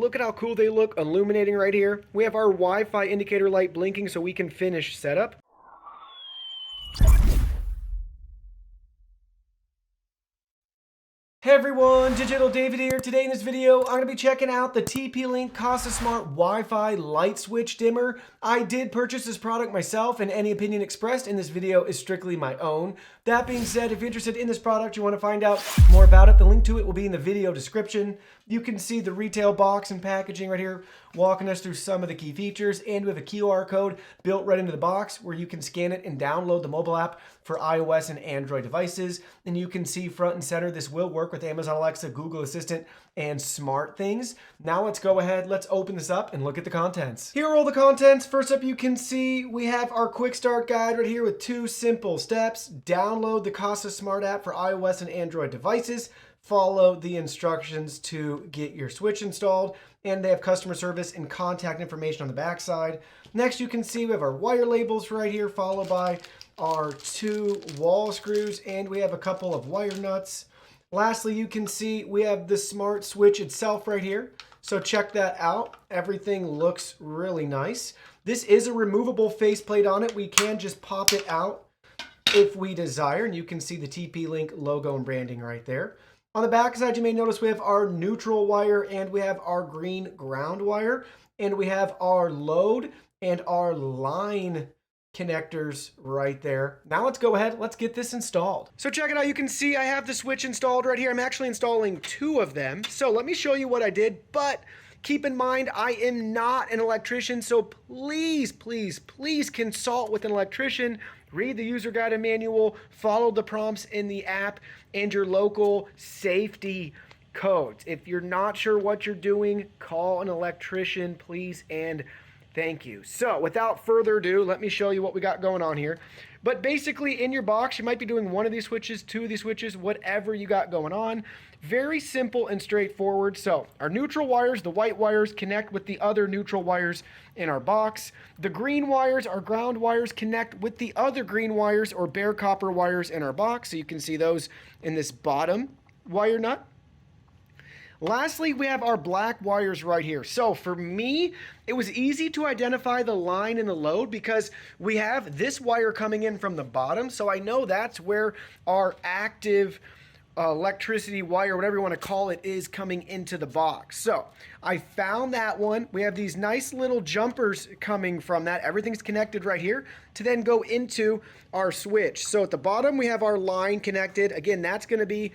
look at how cool they look illuminating right here. We have our Wi-Fi indicator light blinking so we can finish setup. Hey everyone, Digital David here. Today in this video, I'm going to be checking out the TP-Link Kasa Smart Wi-Fi light switch dimmer. I did purchase this product myself, and any opinion expressed in this video is strictly my own. That being said, if you're interested in this product, you want to find out more about it, the link to it will be in the video description. You can see the retail box and packaging right here, walking us through some of the key features, and we have a QR code built right into the box where you can scan it and download the mobile app for iOS and Android devices. And you can see front and center, this will work with Amazon Alexa, Google Assistant, and SmartThings. Now let's go ahead, let's open this up and look at the contents. Here are all the contents. First up, you can see we have our quick start guide right here with 2 simple steps. Download the Kasa Smart app for iOS and Android devices. Follow the instructions to get your switch installed, and they have customer service and contact information on the back side. Next, you can see we have our wire labels right here, followed by our 2 wall screws, and we have a couple of wire nuts. Lastly, you can see we have the smart switch itself right here. So check that out. Everything looks really nice. This is a removable faceplate on it. We can just pop it out if we desire, and you can see the TP-Link logo and branding right there. On the back side, you may notice we have our neutral wire and we have our green ground wire, and we have our load and our line connectors right there. Now let's go ahead, let's get this installed. So check it out, you can see I have the switch installed right here. I'm actually installing 2 of them. So let me show you what I did, but keep in mind, I am not an electrician, so please, please, please consult with an electrician. Read the user guide and manual, follow the prompts in the app, and your local safety codes. If you're not sure what you're doing, call an electrician, please, and thank you. So without further ado, let me show you what we got going on here. But basically in your box, you might be doing 1 of these switches, 2 of these switches, whatever you got going on. Very simple and straightforward. So our neutral wires, the white wires, connect with the other neutral wires in our box. The green wires, our ground wires, connect with the other green wires or bare copper wires in our box. So you can see those in this bottom wire nut. Lastly, we have our black wires right here. So for me, it was easy to identify the line and the load because we have this wire coming in from the bottom. So I know that's where our active electricity wire, whatever you want to call it, is coming into the box. So I found that one. We have these nice little jumpers coming from that. Everything's connected right here to then go into our switch. So at the bottom, we have our line connected. Again, that's going to be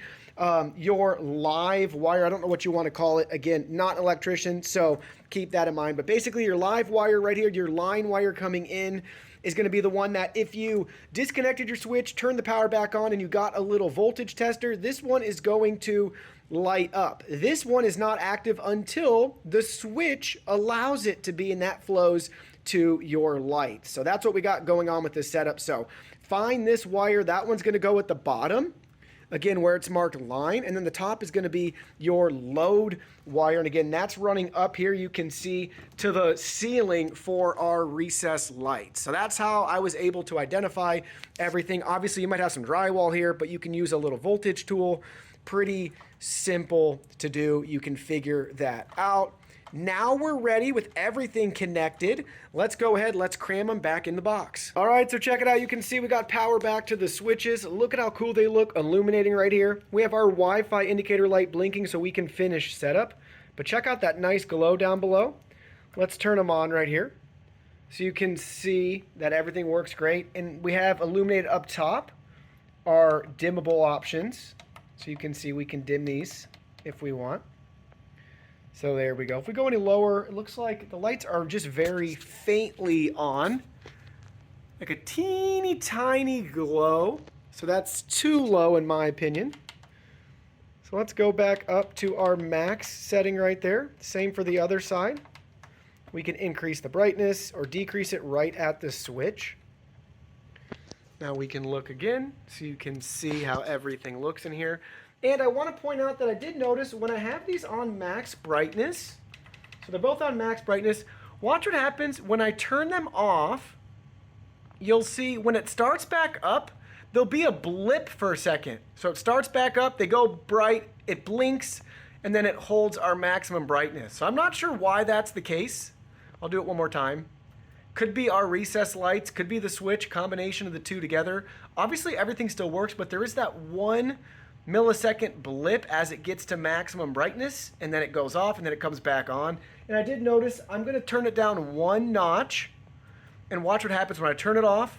your live wire. I don't know what you want to call it. Again, not an electrician, so keep that in mind. But basically your live wire right here, your line wire coming in, is going to be the one that if you disconnected your switch, turned the power back on, and you got a little voltage tester, this one is going to light up. This one is not active until the switch allows it to be, and that flows to your light. So that's what we got going on with this setup. So find this wire. That one's going to go at the bottom, again, where it's marked line, and then the top is going to be your load wire. And again, that's running up here, you can see, to the ceiling for our recessed light. So that's how I was able to identify everything. Obviously, you might have some drywall here, but you can use a little voltage tool. Pretty simple to do. You can figure that out. Now we're ready with everything connected. Let's go ahead, let's cram them back in the box. All right, so check it out. You can see we got power back to the switches. Look at how cool they look illuminating right here. We have our Wi-Fi indicator light blinking so we can finish setup. But check out that nice glow down below. Let's turn them on right here. So you can see that everything works great. And we have illuminated up top our dimmable options. So you can see we can dim these if we want. So there we go. If we go any lower, it looks like the lights are just very faintly on. Like a teeny tiny glow. So that's too low in my opinion. So let's go back up to our max setting right there. Same for the other side. We can increase the brightness or decrease it right at the switch. Now we can look again so you can see how everything looks in here. And I want to point out that I did notice when I have these on max brightness, so they're both on max brightness, watch what happens when I turn them off. You'll see when it starts back up, there'll be a blip for a second. So it starts back up, they go bright, it blinks, and then it holds our maximum brightness. So I'm not sure why that's the case. I'll do it one more time. Could be our recessed lights, could be the switch, combination of the two together. Obviously everything still works, but there is that 1 millisecond blip as it gets to maximum brightness, and then it goes off and then it comes back on. And I did notice I'm going to turn it down 1 notch and watch what happens when I turn it off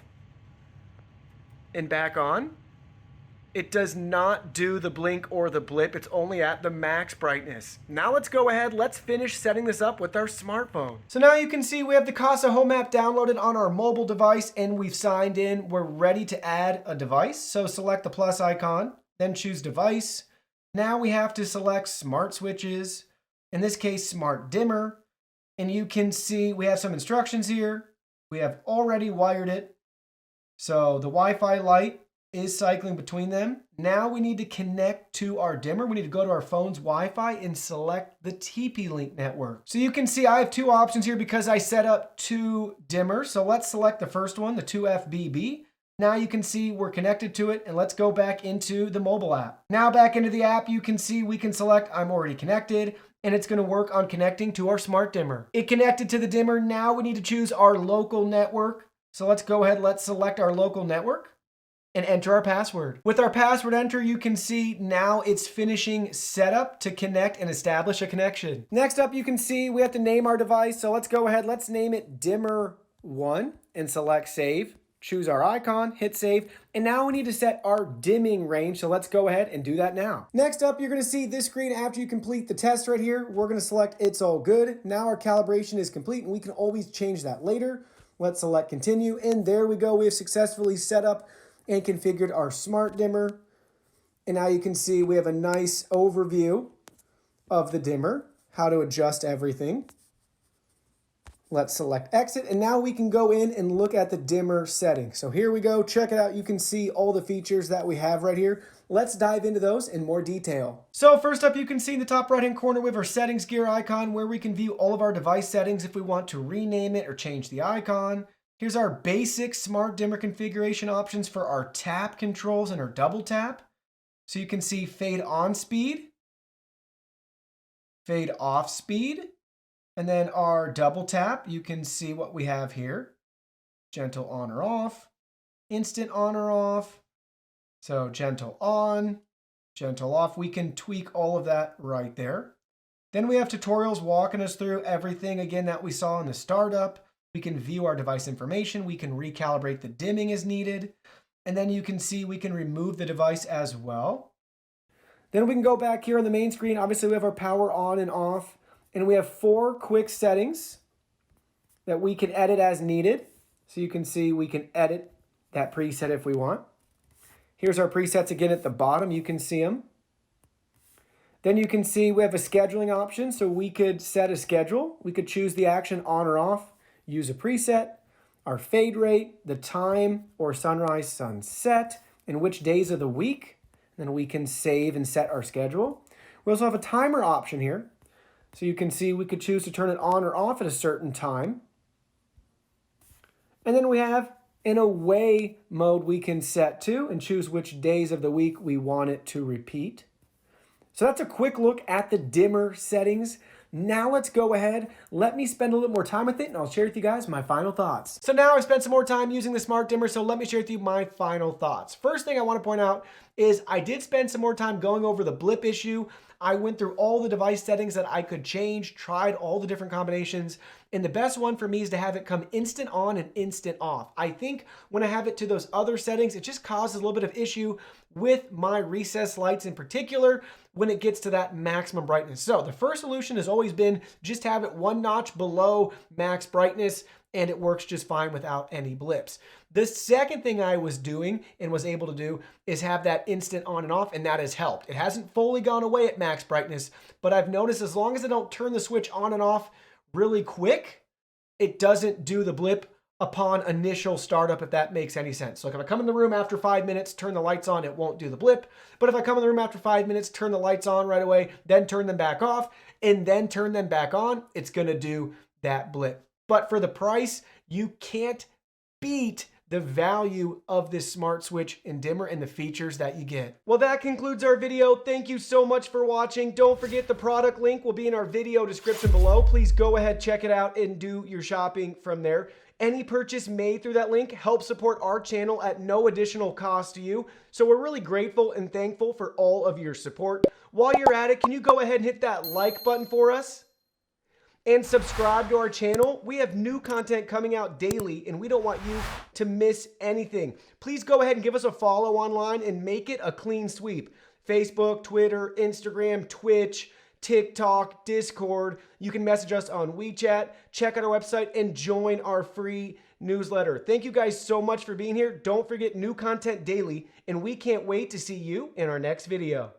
and back on. It does not do the blink or the blip. It's only at the max brightness. Now let's go ahead. Let's finish setting this up with our smartphone. So now you can see we have the Kasa Home app downloaded on our mobile device and we've signed in. We're ready to add a device. So select the plus icon, then choose device. Now we have to select smart switches, in this case, smart dimmer. And you can see we have some instructions here. We have already wired it. So the Wi-Fi light is cycling between them. Now we need to connect to our dimmer. We need to go to our phone's Wi-Fi and select the TP-Link network. So you can see I have two options here because I set up two dimmers. So let's select the first one, the 2FBB. Now you can see we're connected to it, and let's go back into the mobile app. Now back into the app, you can see we can select I'm already connected, and it's going to work on connecting to our smart dimmer. It connected to the dimmer. Now we need to choose our local network. So let's go ahead, let's select our local network and enter our password. With our password enter, you can see now it's finishing setup to connect and establish a connection. Next up, you can see we have to name our device. So let's go ahead, let's name it Dimmer1 and select save. Choose our icon, hit save, and now we need to set our dimming range, so let's go ahead and do that now. Next up, you're gonna see this screen after you complete the test right here. We're gonna select it's all good. Now our calibration is complete, and we can always change that later. Let's select continue, and there we go. We have successfully set up and configured our smart dimmer. And now you can see we have a nice overview of the dimmer, how to adjust everything. Let's select exit, and now we can go in and look at the dimmer settings. So here we go, check it out. You can see all the features that we have right here. Let's dive into those in more detail. So first up, you can see in the top right-hand corner, we have our settings gear icon where we can view all of our device settings if we want to rename it or change the icon. Here's our basic smart dimmer configuration options for our tap controls and our double tap. So you can see fade on speed, fade off speed, and then our double tap, you can see what we have here. Gentle on or off, instant on or off. So gentle on, gentle off. We can tweak all of that right there. Then we have tutorials walking us through everything again that we saw in the startup. We can view our device information. We can recalibrate the dimming as needed. And then you can see we can remove the device as well. Then we can go back here on the main screen. Obviously we have our power on and off. And we have 4 quick settings that we can edit as needed. So you can see we can edit that preset if we want. Here's our presets again at the bottom. You can see them. Then you can see we have a scheduling option. So we could set a schedule. We could choose the action on or off, use a preset, our fade rate, the time or sunrise, sunset, and which days of the week. Then we can save and set our schedule. We also have a timer option here. So you can see we could choose to turn it on or off at a certain time. And then we have an away mode we can set to and choose which days of the week we want it to repeat. So that's a quick look at the dimmer settings. Now let's go ahead, let me spend a little more time with it, and I'll share with you guys my final thoughts. So now I've spent some more time using the smart dimmer, so let me share with you my final thoughts. First thing I want to point out is I did spend some more time going over the blip issue. I went through all the device settings that I could change, tried all the different combinations, and the best one for me is to have it come instant on and instant off. I think when I have it to those other settings, it just causes a little bit of issue with my recessed lights in particular when it gets to that maximum brightness. So the first solution has always been just have it 1 notch below max brightness, and it works just fine without any blips. The second thing I was doing and was able to do is have that instant on and off, and that has helped. It hasn't fully gone away at max brightness, but I've noticed as long as I don't turn the switch on and off really quick, it doesn't do the blip upon initial startup, if that makes any sense. So like if I come in the room after 5 minutes, turn the lights on, it won't do the blip. But if I come in the room after 5 minutes, turn the lights on right away, then turn them back off, and then turn them back on, it's gonna do that blip. But for the price, you can't beat the value of this smart switch and dimmer and the features that you get. Well, that concludes our video. Thank you so much for watching. Don't forget the product link will be in our video description below. Please go ahead, check it out, and do your shopping from there. Any purchase made through that link helps support our channel at no additional cost to you. So we're really grateful and thankful for all of your support. While you're at it, can you go ahead and hit that like button for us? And subscribe to our channel. We have new content coming out daily, and we don't want you to miss anything. Please go ahead and give us a follow online and make it a clean sweep. Facebook, Twitter, Instagram, Twitch, TikTok, Discord. You can message us on WeChat, check out our website, and join our free newsletter. Thank you guys so much for being here. Don't forget new content daily, and we can't wait to see you in our next video.